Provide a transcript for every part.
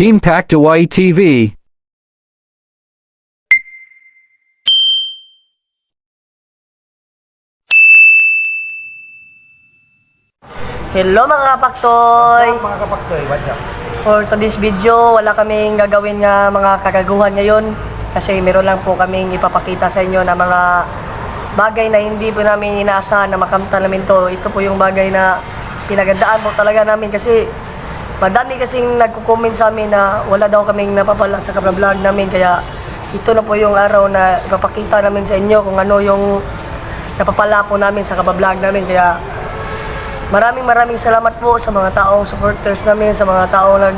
Team Pack Hawaii TV. Hello mga kapaktoy! Mga kapaktoy, what's up? For today's video, wala kaming gagawin nga mga kagaguhan ngayon kasi meron lang po kaming ipapakita sa inyo na mga bagay na hindi po namin inaasahan na makamta namin to. Ito po yung bagay na pinagandaan po talaga namin kasi madami kasing nagko-comment sa amin na wala daw kaming napapala sa vlog namin, kaya ito na po yung araw na ipapakita namin sa inyo kung ano yung napapala po namin sa vlog namin. Kaya maraming salamat po sa mga taong supporters namin, sa mga taong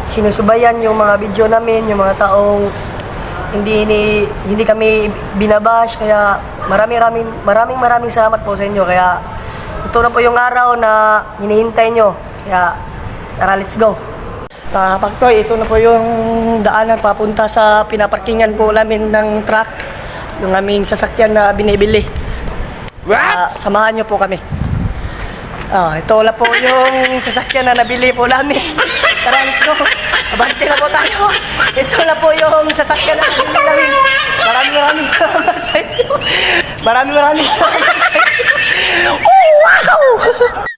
sinusubayan yung mga video namin, yung mga taong hindi kami binabash. Kaya maraming salamat po sa inyo. Kaya ito na po yung araw na hinihintay nyo. Kaya tara, let's go. Paktoy, ito na po yung daanan papunta sa pinaparkingan po namin ng truck, yung aming sasakyan na binibili. Samahan nyo po kami. Ito na po yung sasakyan na nabili po namin. Tara, let's go. Abante na po tayo. Ito na po yung sasakyan na nabili namin. Maraming salamat sa inyo. Maraming salamat sa inyo. Oh, wow!